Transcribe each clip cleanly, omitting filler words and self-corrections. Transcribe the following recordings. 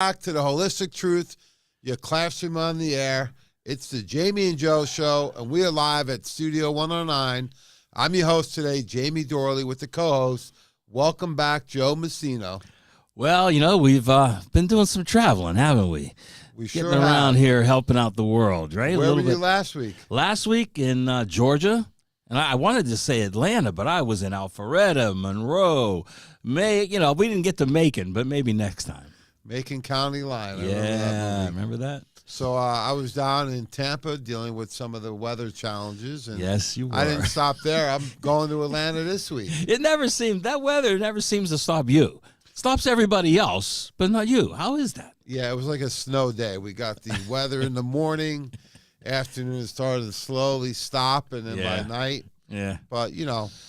Back to the Holistic Truth, your classroom on the air. It's the Jamie and Joe Show, and we are live at Studio 109. I'm your host today, Jamie Dorley, with the co-host. Welcome back, Joe Messino. Well, we've been doing some traveling, haven't we? We sure Getting around here helping out the world, right? Where were you last week? Last week in Georgia, and I wanted to say Atlanta, but I was in Alpharetta, Monroe, we didn't get to Macon, but maybe next time. Macon County line. Remember that? So I was down in Tampa dealing with some of the weather challenges. And yes, you were. I didn't stop there. I'm going to Atlanta this week. That weather never seems to stop you. Stops everybody else, but not you. How is that? Yeah, it was like a snow day. We got the weather in the morning, afternoon it started to slowly stop, and then by night. Yeah. But, due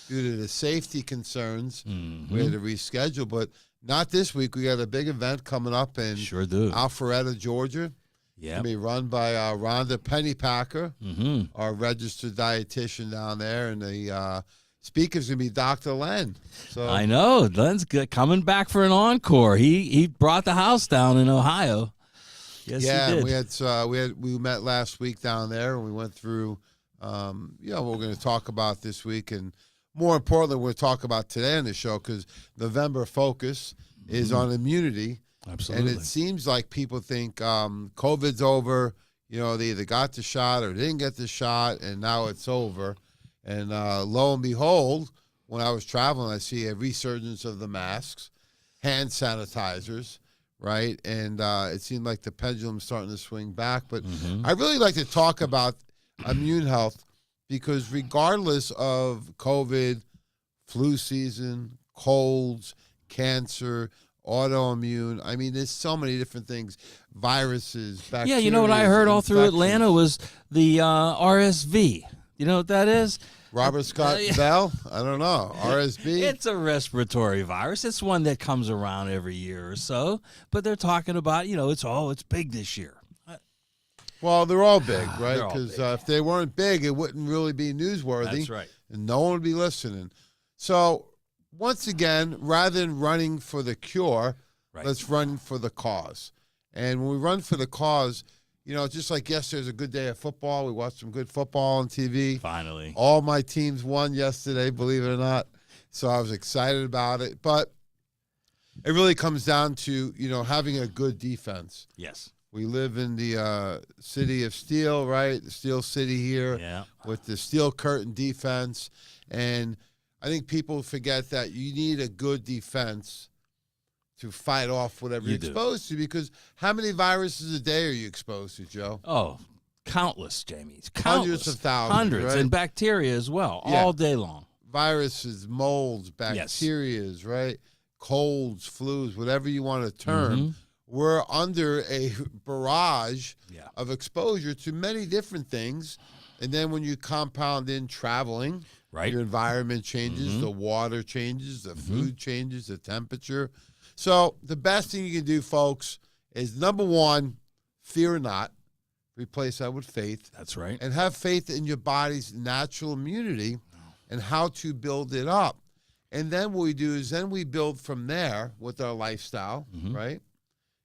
to the safety concerns, we had to reschedule. But not this week. We got a big event coming up in Alpharetta, Georgia. Yeah. It's going to be run by Rhonda Pennypacker, our registered dietitian down there, and the speaker's going to be Dr. Len. So I know. Len's coming back for an encore. He brought the house down in Ohio. Yes, he did. We met last week down there, and we went through, what we're going to talk about this week, and more importantly, we'll talk about today on the show because November focus is on immunity. Absolutely. And it seems like people think COVID's over. They either got the shot or didn't get the shot, and now it's over. And lo and behold, when I was traveling, I see a resurgence of the masks, hand sanitizers, right? And it seemed like the pendulum's starting to swing back. But I really like to talk about immune health because regardless of COVID, flu season, colds, cancer, autoimmune, there's so many different things, viruses, bacteria. Yeah, you know what I heard all through Atlanta was the RSV. You know what that is? Robert Scott Bell? I don't know. RSV? It's a respiratory virus. It's one that comes around every year or so. But they're talking about, it's big this year. Well, they're all big, right? Because if they weren't big, it wouldn't really be newsworthy. That's right. And no one would be listening. So, once again, rather than running for the cure, let's run for the cause. And when we run for the cause, just like yesterday was a good day of football. We watched some good football on TV. Finally. All my teams won yesterday, believe it or not. So I was excited about it. But it really comes down to, having a good defense. Yes. We live in the city of steel, right? The Steel City here with the steel curtain defense. And I think people forget that you need a good defense to fight off whatever you're exposed to, because how many viruses a day are you exposed to, Joe? Oh, countless, Jamie. Hundreds of thousands. Hundreds, right? And bacteria as well, all day long. Viruses, molds, bacterias, right? Colds, flus, whatever you want to term. We're under a barrage of exposure to many different things. And then when you compound in traveling, your environment changes, the water changes, the food changes, the temperature. So the best thing you can do, folks, is number one, fear not. Replace that with faith. That's right. And have faith in your body's natural immunity and how to build it up. And then what we do is we build from there with our lifestyle, right?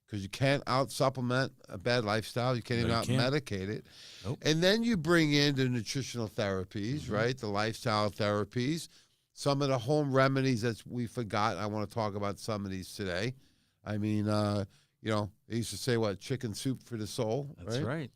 Because you can't out-supplement a bad lifestyle. You can't even out-medicate it. Nope. And then you bring in the nutritional therapies, right? The lifestyle therapies. Some of the home remedies that we forgot. I want to talk about some of these today. They used to say, chicken soup for the soul. That's right.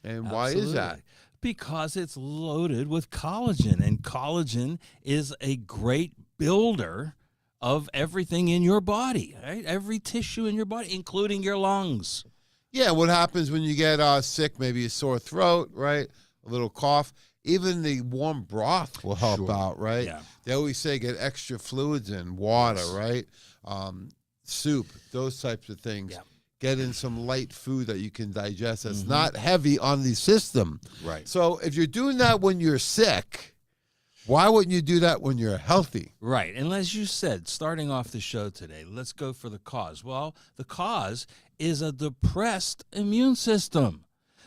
And why is that? Because it's loaded with collagen, and collagen is a great builder of everything in your body, right? Every tissue in your body, including your lungs. Yeah, what happens when you get sick, maybe a sore throat, right? A little cough. Even the warm broth will help out, right? Yeah. They always say get extra fluids in, water, right? Soup, those types of things. Yeah. Get in some light food that you can digest that's not heavy on the system. Right. So if you're doing that when you're sick, why wouldn't you do that when you're healthy? Right. And as you said, starting off the show today, let's go for the cause. Well, the cause is a depressed immune system.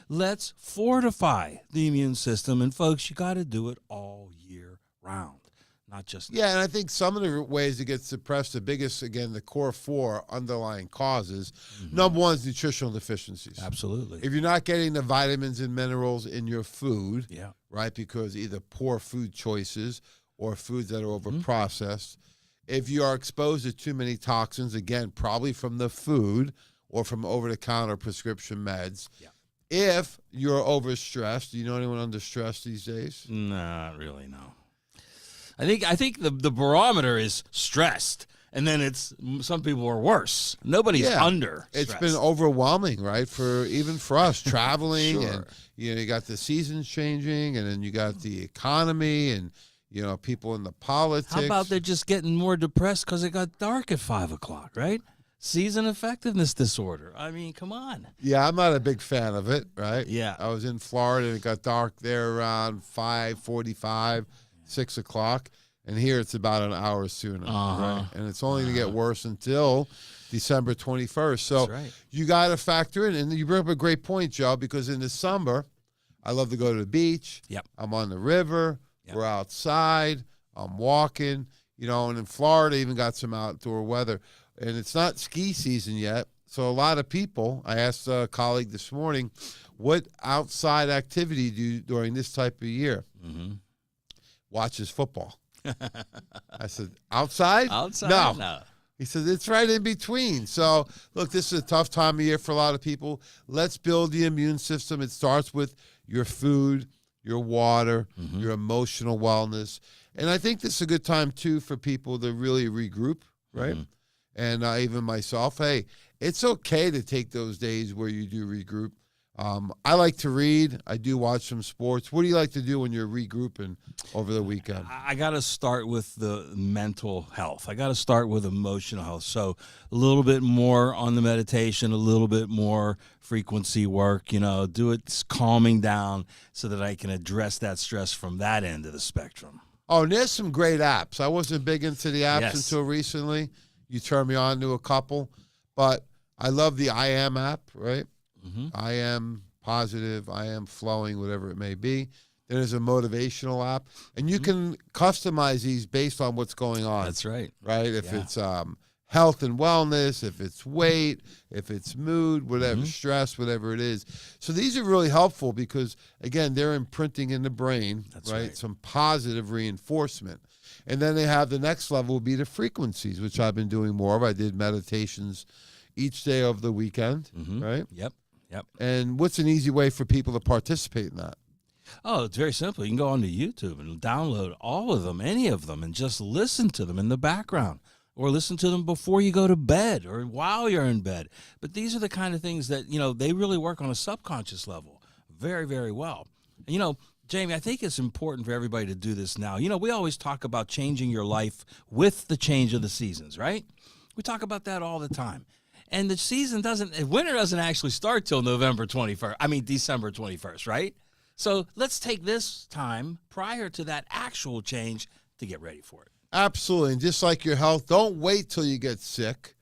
Let's fortify the immune system. And folks, you got to do it all year round. not just Yeah, and I think some of the ways it gets suppressed, the biggest, again, the core four underlying causes. Number one is nutritional deficiencies. absolutely. If you're not getting the vitamins and minerals in your food, Yeah. right, because either poor food choices or foods that are over-processed, if you are exposed to too many toxins, again, probably from the food or from over-the-counter prescription meds, if you're overstressed, do you know anyone under stress these days? Not really, no. I think the barometer is stressed, and then it's some people are worse. Nobody's under It's stress. been overwhelming, right? Even for us traveling, Sure. and you got the seasons changing, and then you got the economy, and people in the politics. How about they're just getting more depressed because it got dark at 5 o'clock, right? Season effectiveness disorder. I mean, come on. Yeah, I'm not a big fan of it, right? Yeah. I was in Florida, and it got dark there around 5:45, 6 o'clock, and here it's about an hour sooner, right? And it's only going to get worse until December 21st. So That's right. you got to factor in, and you bring up a great point, Joe, because in the summer, I love to go to the beach. Yep. I'm on the river. Yep. We're outside. I'm walking, and in Florida, even got some outdoor weather. And it's not ski season yet. So a lot of people, I asked a colleague this morning, what outside activity do you during this type of year? Watches football. I said, outside? Outside? No. He said, it's right in between. So, look, this is a tough time of year for a lot of people. Let's build the immune system. It starts with your food, your water, your emotional wellness. And I think this is a good time, too, for people to really regroup, right? And even myself, hey, it's okay to take those days where you do regroup. I like to read. I do watch some sports. What do you like to do when you're regrouping over the weekend? I got to start with the mental health. I got to start with emotional health. So a little bit more on the meditation, a little bit more frequency work, do it calming down so that I can address that stress from that end of the spectrum. Oh, and there's some great apps. I wasn't big into the apps until recently. You turned me on to a couple. But I love the I Am app, right? I am positive, I am flowing, whatever it may be. There's a motivational app, and you can customize these based on what's going on. That's right. Right? If it's health and wellness, if it's weight, if it's mood, whatever, stress, whatever it is. So these are really helpful because, again, they're imprinting in the brain, right? Some positive reinforcement. And then they have the next level will be the frequencies, which I've been doing more of. I did meditations each day of the weekend, right? Yep. And what's an easy way for people to participate in that? Oh, it's very simple. You can go onto YouTube and download all of them, any of them, and just listen to them in the background or listen to them before you go to bed or while you're in bed. But these are the kind of things that, they really work on a subconscious level very, very well. And, Jamie, I think it's important for everybody to do this now. We always talk about changing your life with the change of the seasons, right? We talk about that all the time. And the winter doesn't actually start till December 21st, right? So let's take this time prior to that actual change to get ready for it. Absolutely. And just like your health, don't wait till you get sick.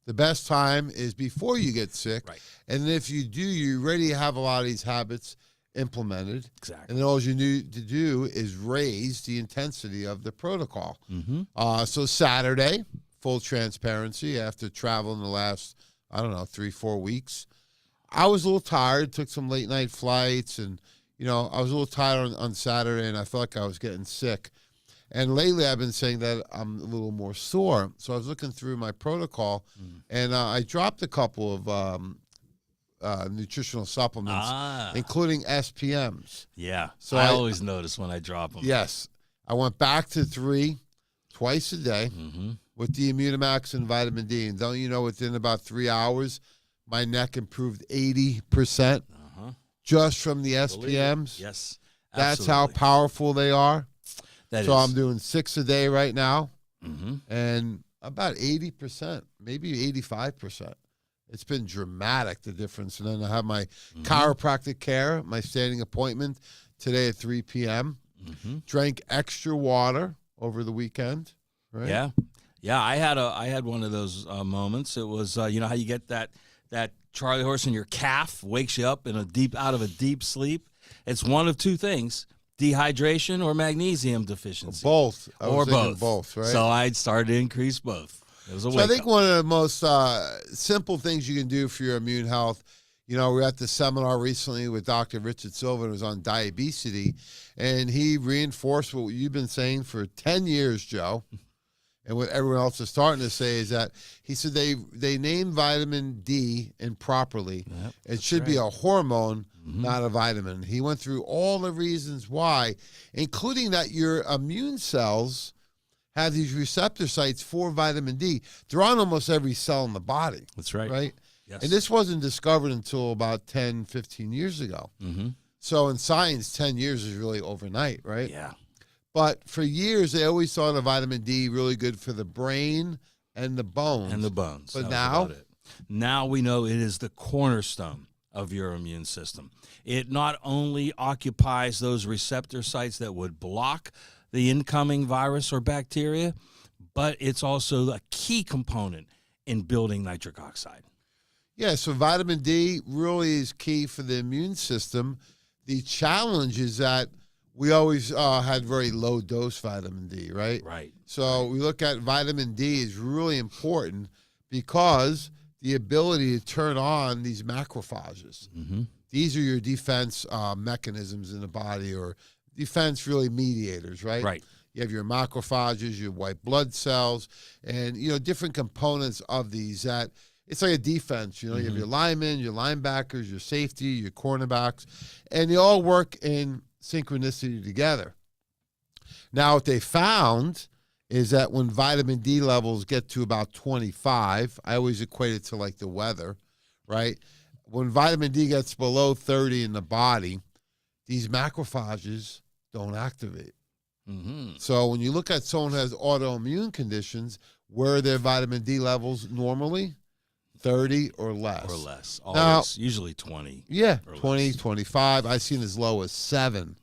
The best time is before you get sick. Right. And if you do, you already have a lot of these habits implemented. Exactly. And then all you need to do is raise the intensity of the protocol. So Saturday, full transparency, after traveling the last, 3-4 weeks, I was a little tired, took some late night flights, and, I was a little tired on Saturday, and I felt like I was getting sick. And lately I've been saying that I'm a little more sore. So I was looking through my protocol, and I dropped a couple of nutritional supplements, including SPMs. Yeah. So I always notice when I drop them. Yes. I went back to 3 twice a day with the Immunimax and vitamin D. And don't you know, within about 3 hours, my neck improved 80% just from the SPMs. Yes. That's how powerful they are. So I'm doing 6 a day right now, and about 80%, maybe 85%. It's been dramatic, the difference. And then I have my chiropractic care, my standing appointment today at 3 p.m. Drank extra water over the weekend, right? Yeah. Yeah, I had one of those moments. It was, how you get that Charlie horse in your calf wakes you up out of a deep sleep. It's one of two things. dehydration or magnesium deficiency. Both. I was Or thinking both. right? So I started to increase both. It was a So I think wake-up. one of the most simple things you can do for your immune health, we were at the seminar recently with Dr. Richard Silva, who was on diabesity, and he reinforced what you've been saying for 10 years, Joe, and what everyone else is starting to say is that he said they named vitamin D improperly. Yep, it should be right. a hormone, not a vitamin. He went through all the reasons why, including that your immune cells have these receptor sites for vitamin D. They're on almost every cell in the body. That's right. Right? Yes. And this wasn't discovered until about 10, 15 years ago. Mm-hmm. So in science, 10 years is really overnight, right? Yeah. But for years, they always thought of vitamin D really good for the brain and the bones. And the bones. But That was now? about it. Now we know it is the cornerstone of your immune system. It not only occupies those receptor sites that would block the incoming virus or bacteria, but it's also a key component in building nitric oxide. Yeah, so vitamin D really is key for the immune system. The challenge is that we always had very low dose vitamin D, right? Right. So we look at vitamin D is really important because the ability to turn on these macrophages. Mm-hmm. These are your defense mechanisms in the body, or defense really mediators, right? Right. You have your macrophages, your white blood cells, and different components of these that it's like a defense. You have your linemen, your linebackers, your safety, your cornerbacks, and they all work in synchronicity together. Now, what they found is that when vitamin D levels get to about 25, I always equate it to like the weather, right? When vitamin D gets below 30 in the body, these macrophages don't activate. Mm-hmm. So when you look at someone who has autoimmune conditions, where are their vitamin D levels normally? 30 or less. Or less. Now- Always, usually 20. Yeah, Or 20, less. 25. I've seen as low as 7.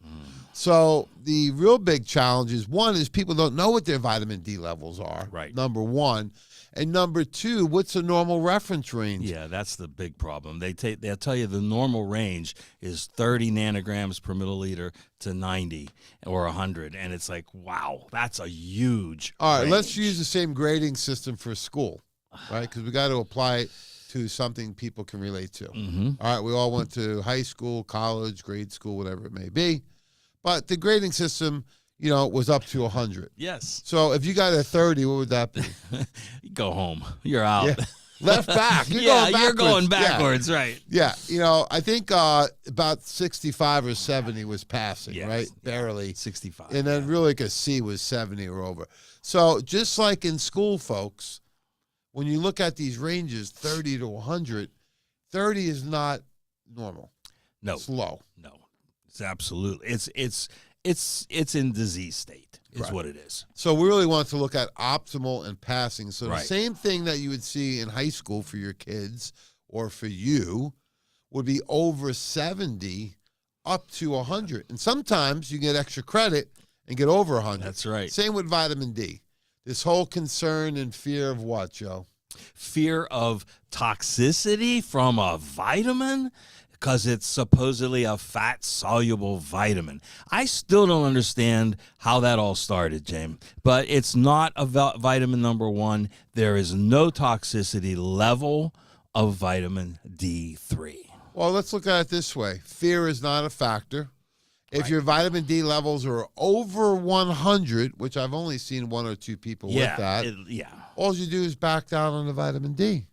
So the real big challenge is, one, is people don't know what their vitamin D levels are. Right. Number one. And number two, what's a normal reference range? Yeah, that's the big problem. They'll tell you the normal range is 30 nanograms per milliliter to 90 or 100, and it's like, wow, that's a huge. All right, let's range. use the same grading system for school, right? Because we got to apply it to something people can relate to. Mm-hmm. All right, we all went to high school, college, grade school, whatever it may be. But the grading system, was up to 100. Yes. So if you got a 30, what would that be? Go home. You're out. Yeah. Left back. You're going Yeah. backwards, right? Yeah, I think about 65 or 70 was passing, Yes. right? Barely. 65. And then really like a C was 70 or over. So just like in school, folks, when you look at these ranges, 30 to 100, 30 is not normal. No. It's low. No. It's absolutely. It's in disease state is Right. what it is. So we really want to look at optimal and passing. So Right. the same thing that you would see in high school for your kids or for you would be over 70 up to 100. And sometimes you get extra credit and get over 100. That's right. Same with vitamin D. This whole concern and fear of what, Joe? Fear of toxicity from a vitamin because it's supposedly a fat-soluble vitamin. I still don't understand how that all started, James, but it's not a vitamin number one. There is no toxicity level of vitamin D3. Well, let's look at it this way. Fear is not a factor. If Right. your vitamin D levels are over 100, which I've only seen one or two people with that, all you do is back down on the vitamin D.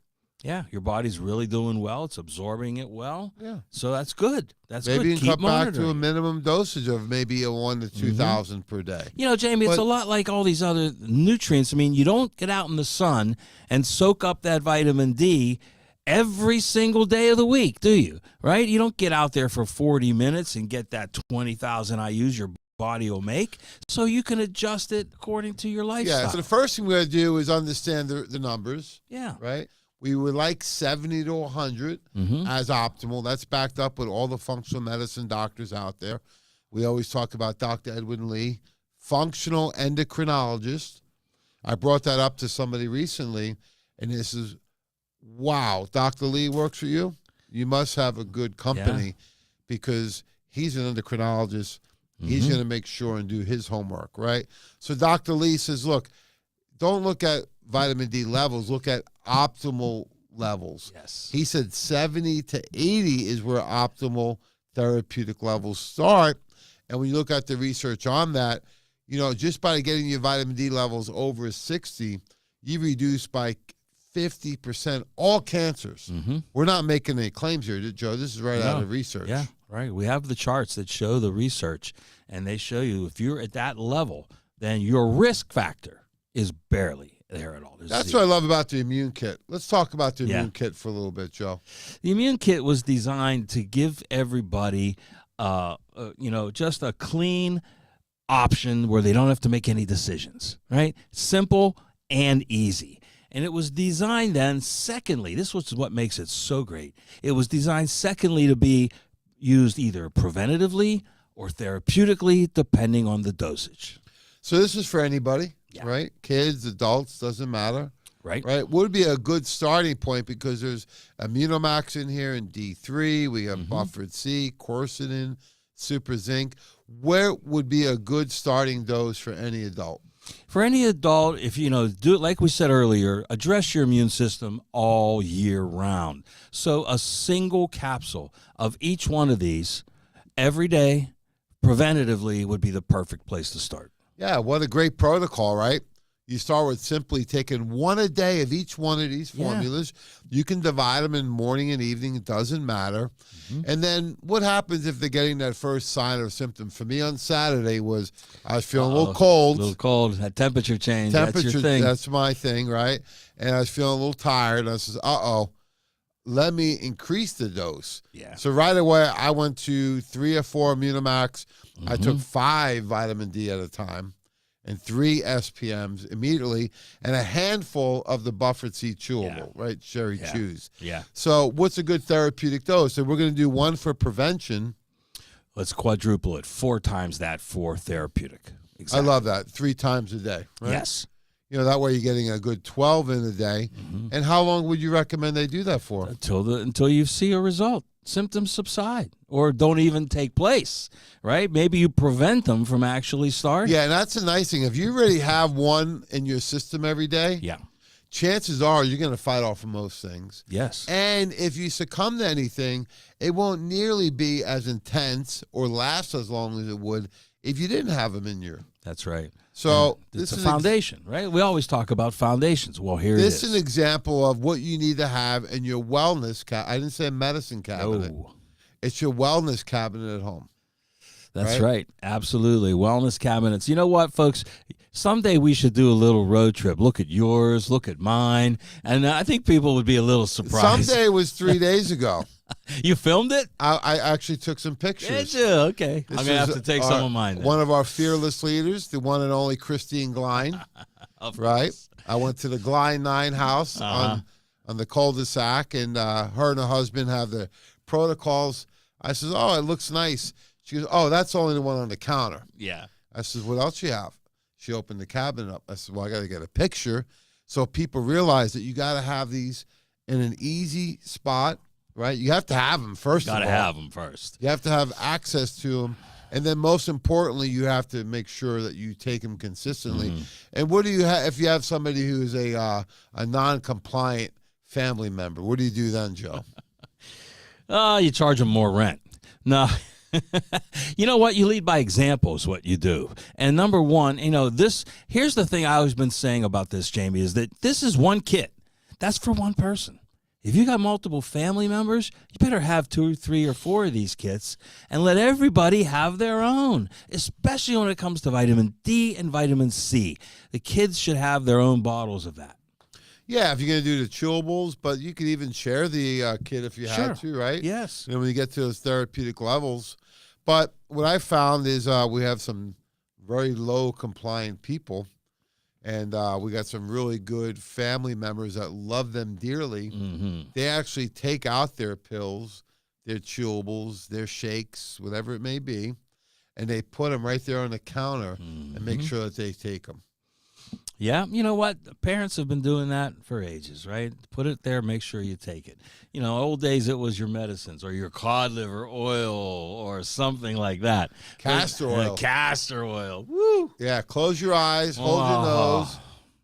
Yeah, your body's really doing well. It's absorbing it well. Yeah. So that's good. That's Maybe good. you can Keep cut back to a monitoring. minimum dosage of maybe a 1 to 2,000 per day. Jamie, it's But- a lot like all these other nutrients. I mean, you don't get out in the sun and soak up that vitamin D every single day of the week, do you? Right? You don't get out there for 40 minutes and get that 20,000 IUs your body will make, so you can adjust it according to your lifestyle. Yeah, so the first thing we got to do is understand the numbers, Yeah. right? We would like 70 to 100 as optimal. That's backed up with all the functional medicine doctors out there. We always talk about Dr. Edwin Lee, functional endocrinologist. I brought that up to somebody recently, and this is, wow, Dr. Lee works for you? You must have a good company because he's an endocrinologist He's going to make sure and do his homework, right? So Dr. Lee says, look, don't look at vitamin D levels, look at optimal levels. Yes. He said 70 to 80 is where optimal therapeutic levels start. And when you look at the research on that, just by getting your vitamin D levels over 60, you reduce by 50% all cancers. We're not making any claims here, Joe. This is right out of research. Yeah, right. We have the charts that show the research, and they show you if you're at that level, then your risk factor is barely there at all. That's what I love about the immune kit. Let's talk about the immune kit for a little bit, Joe. The immune kit was designed to give everybody, just a clean option where they don't have to make any decisions, right? Simple and easy. And it was designed then, secondly, this was what makes it so great. It was designed, secondly, to be used either preventatively or therapeutically, depending on the dosage. So this is for anybody, right? Kids, adults, doesn't matter. Right. Would be a good starting point because there's Immunomax in here and D3. We have Buffered C, quercetin, Super Zinc. Where would be a good starting dose for any adult? For any adult, if do it like we said earlier, address your immune system all year round. So a single capsule of each one of these every day, preventatively, would be the perfect place to start. Yeah, what a great protocol, right? You start with simply taking one a day of each one of these formulas. You can divide them in morning and evening. It doesn't matter. And then what happens if they're getting that first sign or symptom? For me on Saturday was I was feeling a little cold. A little cold. That temperature change. That's your thing. That's my thing, right? And I was feeling a little tired. And I said, let me increase the dose. Yeah. So right away, I went to 3 or 4 Immunomax. I took 5 vitamin D at a time and 3 SPMs immediately, and a handful of the Buffered C chewable, right? Cherry Chews. Yeah. So what's a good therapeutic dose? And we're going to do one for prevention. Let's quadruple it, 4 times that for therapeutic. Exactly. I love that. 3 times a day, right? Yes. That way you're getting a good 12 in a day. And how long would you recommend they do that for? Until you see a result. Symptoms subside or don't even take place, right? Maybe you prevent them from actually starting. Yeah, and that's the nice thing. If you already have one in your system every day, chances are you're going to fight off of most things. Yes. And if you succumb to anything, it won't nearly be as intense or last as long as it would if you didn't have them in your. That's right. So it's a foundation, right? We always talk about foundations. Well, here it is. This is an example of what you need to have in your wellness cabinet. I didn't say medicine cabinet. No. It's your wellness cabinet at home. That's right. Absolutely. Wellness cabinets. You know what, folks? Someday we should do a little road trip. Look at yours. Look at mine. And I think people would be a little surprised. Someday was 3 days ago. You filmed it? I actually took some pictures. Did you? Okay. I'm going to have to take some of mine then. One of our fearless leaders, the one and only Christine Glein. Right? I went to the Glein 9 house on the cul-de-sac, and her and her husband have the protocols. I said, it looks nice. She goes, that's only the one on the counter. Yeah. I said, what else you have? She opened the cabinet up. I said, well, I got to get a picture so people realize that you got to have these in an easy spot. Right, you have to have them first. Got to have them first. You have to have access to them, and then most importantly, you have to make sure that you take them consistently. And what do you have if you have somebody who is a non-compliant family member? What do you do then, Joe? You charge them more rent. No. You know what? You lead by example is what you do. And number one, here's the thing I've always been saying about this, Jamie, is that this is one kit. That's for one person. If you got multiple family members, you better have 2 or 3 or 4 of these kits and let everybody have their own, especially when it comes to vitamin D and vitamin C. The kids should have their own bottles of that. Yeah, if you're going to do the chewables, but you could even share the kit if you had to, right? Yes. When you get to those therapeutic levels. But what I found is we have some very low compliant people. And we got some really good family members that love them dearly. They actually take out their pills, their chewables, their shakes, whatever it may be, and they put them right there on the counter and make sure that they take them. Yeah, you know what? Parents have been doing that for ages, right? Put it there, make sure you take it. You know, old days it was your medicines or your cod liver oil or something like that. Castor oil. Castor oil. Woo! Yeah, close your eyes, hold your Oh. nose,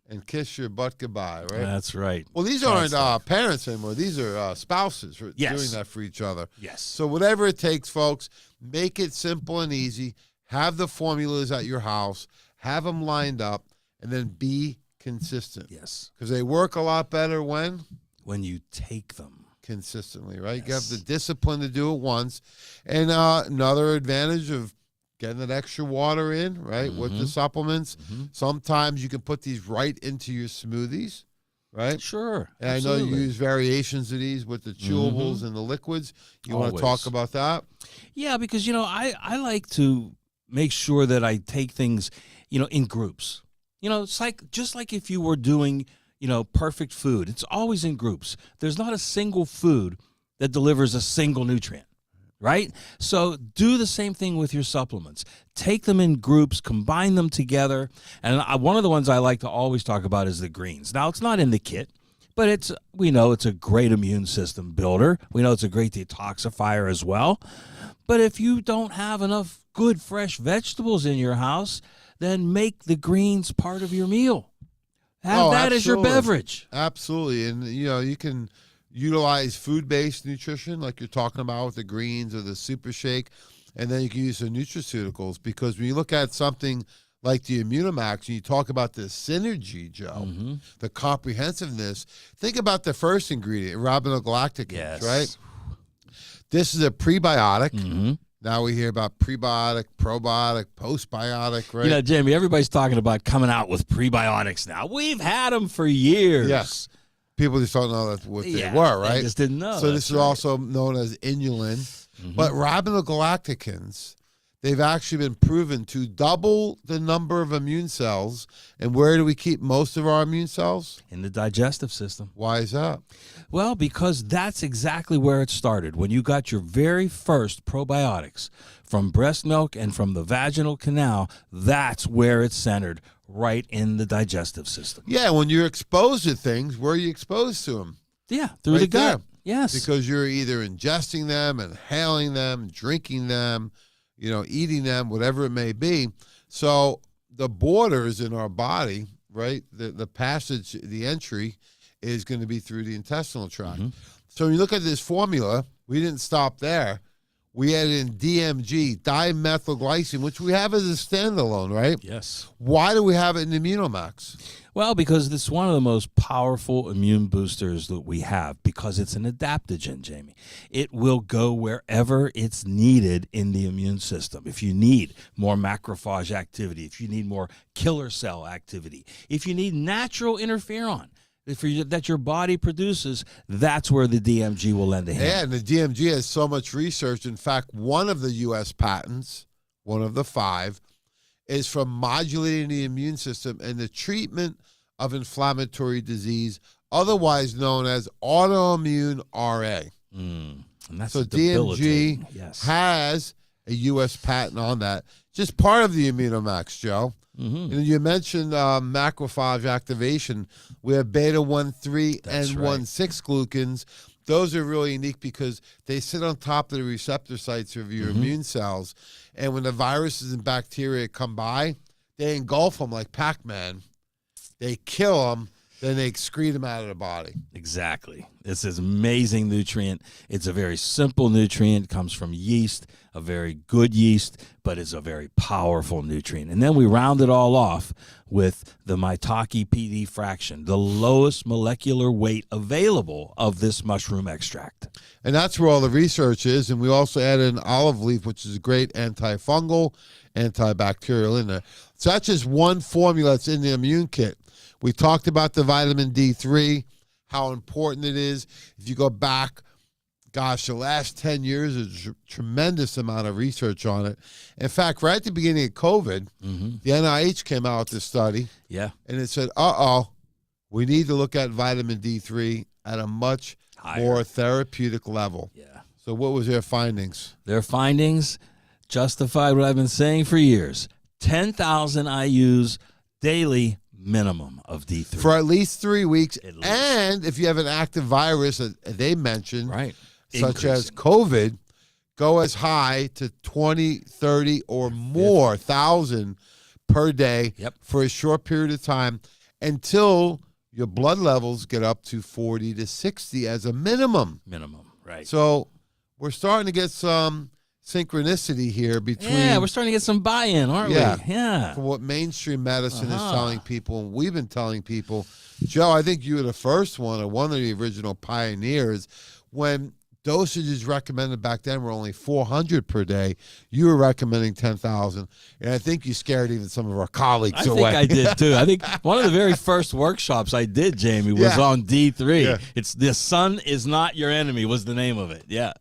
and kiss your butt goodbye, right? That's right. Well, these That's aren't parents anymore. These are spouses who are Yes. doing that for each other. Yes. So whatever it takes, folks, make it simple and easy. Have the formulas at your house. Have them lined up, and then be consistent. Yes. Because they work a lot better when When you take them. consistently, right? You Yes. have the discipline to do it once. And another advantage of getting that extra water in, right, with the supplements. Sometimes you can put these right into your smoothies, right? Sure. And I know you absolutely. use variations of these with the chewables and the liquids. You want to talk Always. about that? Yeah, because, you know, I like to make sure that I take things, you know, in groups. You know, it's like just like if you were doing, you know, perfect food, it's always in groups. There's not a single food that delivers a single nutrient, right? So do the same thing with your supplements. Take them in groups, combine them together. And one of the ones I like to always talk about is the greens. Now, it's not in the kit, but we know it's a great immune system builder. We know it's a great detoxifier as well. But if you don't have enough good fresh vegetables in your house, then make the greens part of your meal. Have that as your absolutely. beverage. Absolutely. And, you know, you can utilize food-based nutrition like you're talking about with the greens or the super shake, and then you can use the nutraceuticals because when you look at something like the Immunomax and you talk about the synergy, Joe, the comprehensiveness, think about the first ingredient, rhabdogalacticans, Yes. right? This is a prebiotic. Mm-hmm. Now we hear about prebiotic, probiotic, postbiotic, right? You know, Jamie, everybody's talking about coming out with prebiotics now. We've had them for years. Yes. People just don't know that's what Yeah, they were, right? They just didn't know. So this That's is right. also known as inulin. But rhabdogalacticans, they've actually been proven to double the number of immune cells. And where do we keep most of our immune cells? in the digestive system. Why is that? Well, because that's exactly where it started. When you got your very first probiotics from breast milk and from the vaginal canal, that's where it's centered, right in the digestive system. Yeah, when you're exposed to things, where are you exposed to them? Yeah, through Right the gut. there. Yes. Because you're either ingesting them, inhaling them, drinking them, you know, eating them, whatever it may be. So the borders in our body, right, the passage, the entry is going to be through the intestinal tract. So when you look at this formula, we didn't stop there. We added in DMG, dimethylglycine, which we have as a standalone, right? Yes. Why do we have it in Immunomax? Well, because it's one of the most powerful immune boosters that we have because it's an adaptogen, Jamie. It will go wherever it's needed in the immune system. If you need more macrophage activity, if you need more killer cell activity, if you need natural interferon that your body produces, that's where the DMG will lend a hand. Yeah, and the DMG has so much research. In fact, one of the U.S. patents, one of the 5, is from modulating the immune system and the treatment of inflammatory disease, otherwise known as autoimmune RA. And that's So debilitating. DMG Yes. has a U.S. patent on that. Just part of the Immunomax, Joe. Mm-hmm. And you mentioned macrophage activation. We have beta-1,3 That's and right. 1,6 glucans. Those are really unique because they sit on top of the receptor sites of your immune cells. And when the viruses and bacteria come by, they engulf them like Pac-Man. They kill them, then they excrete them out of the body. Exactly. It's an amazing nutrient. It's a very simple nutrient. It comes from yeast, a very good yeast, but it's a very powerful nutrient. And then we round it all off with the Maitake PD fraction, the lowest molecular weight available of this mushroom extract. And that's where all the research is. And we also added an olive leaf, which is a great antifungal, antibacterial in there. So that's just one formula that's in the immune kit. We talked about the vitamin D3, how important it is. If you go back, gosh, the last 10 years, there's a tremendous amount of research on it. In fact, right at the beginning of COVID, the NIH came out with this study, Yeah. and it said, we need to look at vitamin D3 at a much Higher. more therapeutic level. Yeah. So what was their findings? Their findings justified what I've been saying for years. 10,000 IUs daily minimum of D3. For at least 3 weeks. At least. And if you have an active virus that they mentioned, Right. such as COVID, go as high to 20, 30, or more thousand per day Yep. for a short period of time until your blood levels get up to 40 to 60 as a minimum. Minimum, right. So we're starting to get some synchronicity here between Yeah, we're starting to get some buy-in, aren't Yeah. we? Yeah. for what mainstream medicine is Uh-huh. telling people, and we've been telling people. Joe, I think you were the first one, or one of the original pioneers, when dosages recommended back then were only 400 per day. You were recommending 10,000, and I think you scared even some of our colleagues I away. think I did too. I think one of the very first workshops I did, Jamie, was Yeah. on D3. Yeah. It's "The Sun Is Not Your Enemy" was the name of it. Yeah.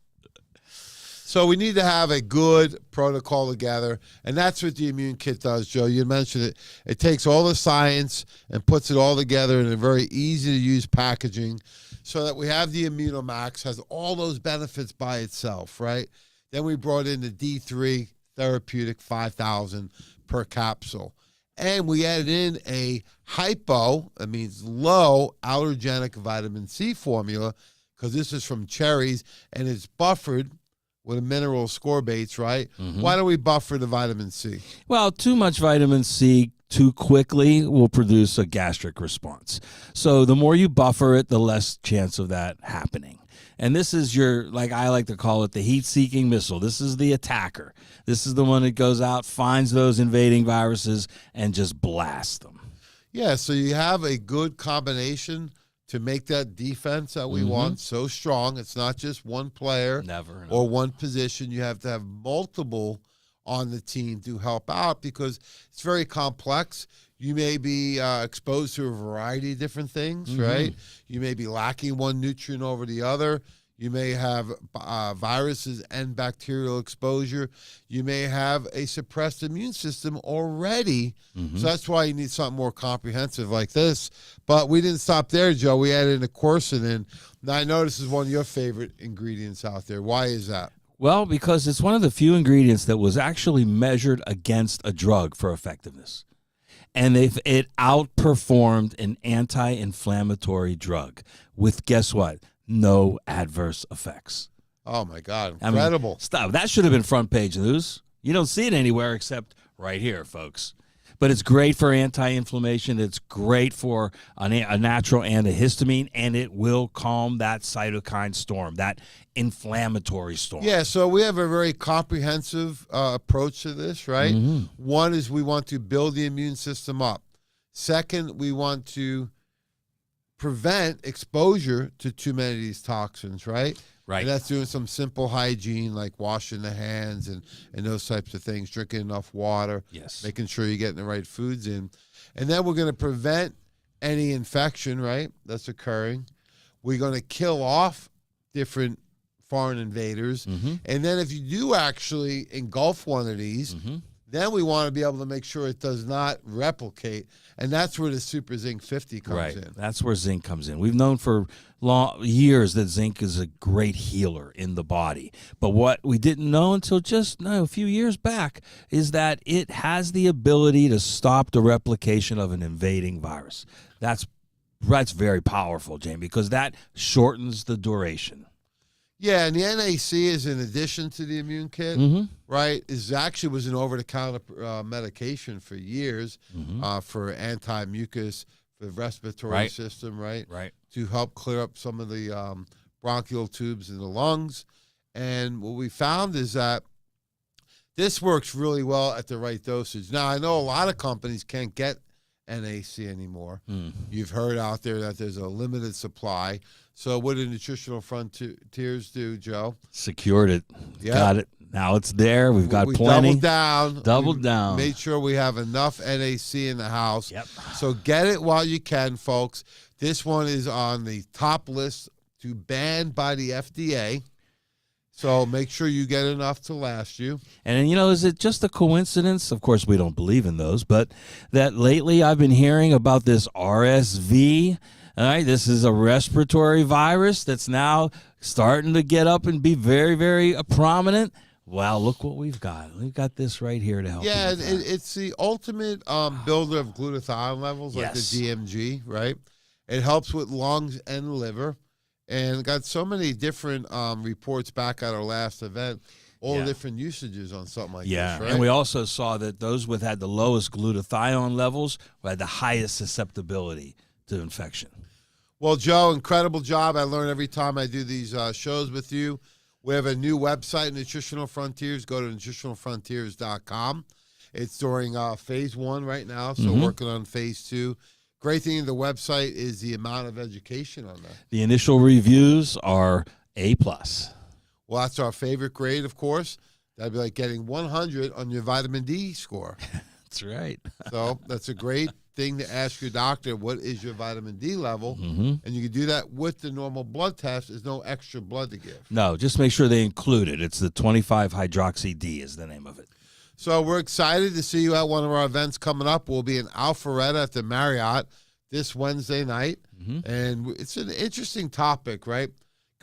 So we need to have a good protocol together, and that's what the immune kit does, Joe. You mentioned it. It takes all the science and puts it all together in a very easy-to-use packaging so that we have the Immunomax, has all those benefits by itself, right? Then we brought in the D3 therapeutic 5,000 per capsule. And we added in a hypo, that means low allergenic vitamin C formula, because this is from cherries, and it's buffered with a mineral ascorbates, right? Why don't we buffer the vitamin C? Well, too much vitamin C too quickly will produce a gastric response. So the more you buffer it, the less chance of that happening. And this is your, like I like to call it, the heat-seeking missile. This is the attacker. This is the one that goes out, finds those invading viruses, and just blasts them. Yeah, so you have a good combination to make that defense that we want so strong. It's not just one player Never. or one position. You have to have multiple on the team to help out because it's very complex. You may be exposed to a variety of different things, right? You may be lacking one nutrient over the other. You may have viruses and bacterial exposure. You may have a suppressed immune system already. So that's why you need something more comprehensive like this. But we didn't stop there, Joe. We added in a quercetin in. Now, I know this is one of your favorite ingredients out there. Why is that? Well, because it's one of the few ingredients that was actually measured against a drug for effectiveness. And it outperformed an anti-inflammatory drug with, guess what? No adverse effects. Oh, my God. I mean, Incredible. stop. That should have been front page news. You don't see it anywhere except right here, folks. But it's great for anti-inflammation. It's great for a natural antihistamine, and it will calm that cytokine storm, that inflammatory storm. Yeah, so we have a very comprehensive approach to this, right? One is we want to build the immune system up. Second, we want to prevent exposure to too many of these toxins, right? Right. And that's doing some simple hygiene like washing the hands and those types of things, drinking enough water, Yes. making sure you're getting the right foods in. And then we're going to prevent any infection, right, that's occurring. We're going to kill off different foreign invaders. And then if you do actually engulf one of these, then we want to be able to make sure it does not replicate. And that's where the Super Zinc 50 comes in. That's where zinc comes in. We've known for years that zinc is a great healer in the body. But what we didn't know until just a few years back is that it has the ability to stop the replication of an invading virus. That's very powerful, Jamie, because that shortens the duration. Yeah, and the NAC is in addition to the immune kit, right? Is actually was an over-the-counter medication for years for anti-mucus, for the respiratory system, right? Right. To help clear up some of the bronchial tubes in the lungs. And what we found is that this works really well at the right dosage. Now, I know a lot of companies can't get NAC anymore. You've heard out there that there's a limited supply. So what did Nutritional Frontiers do, Joe? Secured it. Yeah. Got it. Now it's there. We've got we plenty. Doubled We down. Made sure we have enough NAC in the house. Yep. So get it while you can, folks. This one is on the top list to ban by the FDA. So make sure you get enough to last you. And, is it just a coincidence? Of course, we don't believe in those, but that lately I've been hearing about this RSV. All right, this is a respiratory virus that's now starting to get up and be very, very prominent. Wow, look what we've got. We've got this right here to help. Yeah, you with that. it's the ultimate builder of glutathione levels, like the Yes. DMG, right? It helps with lungs and liver, and got so many different reports back at our last event, all Yeah. different usages on something like Yeah, this, right? and we also saw that those with had the lowest glutathione levels had the highest susceptibility to infection. Well, Joe, incredible job. I learn every time I do these shows with you. We have a new website, Nutritional Frontiers. Go to nutritionalfrontiers.com. It's during phase 1 right now, so working on phase 2. Great thing in the website is the amount of education on that. The initial reviews are A+. Well, that's our favorite grade, of course. That'd be like getting 100 on your vitamin D score. That's right. So that's a great thing to ask your doctor, what is your vitamin D level? Mm-hmm. And you can do that with the normal blood test. There's no extra blood to give. No, just make sure they include it. It's the 25-hydroxy-D is the name of it. So we're excited to see you at one of our events coming up. We'll be in Alpharetta at the Marriott this Wednesday night. And it's an interesting topic, right?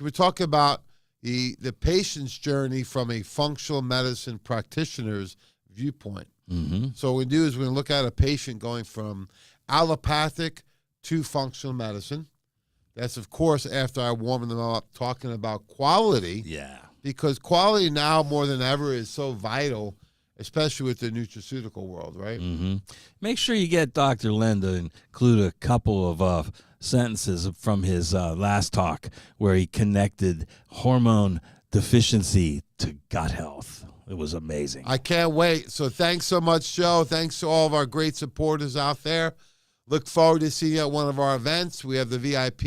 We're talking about the patient's journey from a functional medicine practitioner's viewpoint. So what we do is we look at a patient going from allopathic to functional medicine. That's, of course, after I warm them up, talking about quality. Yeah. Because quality now more than ever is so vital, especially with the nutraceutical world, right? Make sure you get Dr. Len to include a couple of sentences from his last talk where he connected hormone deficiency to gut health. It was amazing. I can't wait. So thanks so much, Joe. Thanks to all of our great supporters out there. Look forward to seeing you at one of our events. We have the VIP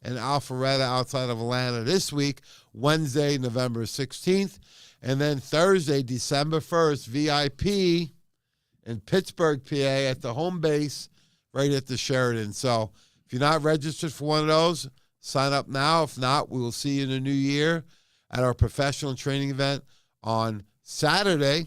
in Alpharetta outside of Atlanta this week, Wednesday, November 16th. And then Thursday, December 1st, VIP in Pittsburgh, PA at the home base right at the Sheridan. So if you're not registered for one of those, sign up now. If not, we will see you in the new year at our professional training event on Saturday,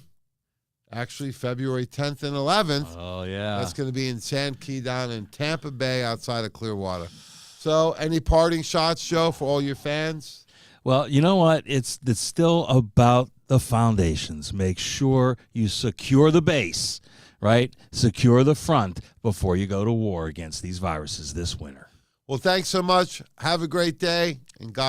actually February 10th and 11th. Oh, yeah. That's going to be in Sand Key down in Tampa Bay outside of Clearwater. So any parting shots, Joe, for all your fans? Well, you know what? It's still about the foundations. Make sure you secure the base, right? Secure the front before you go to war against these viruses this winter. Well, thanks so much. Have a great day, and God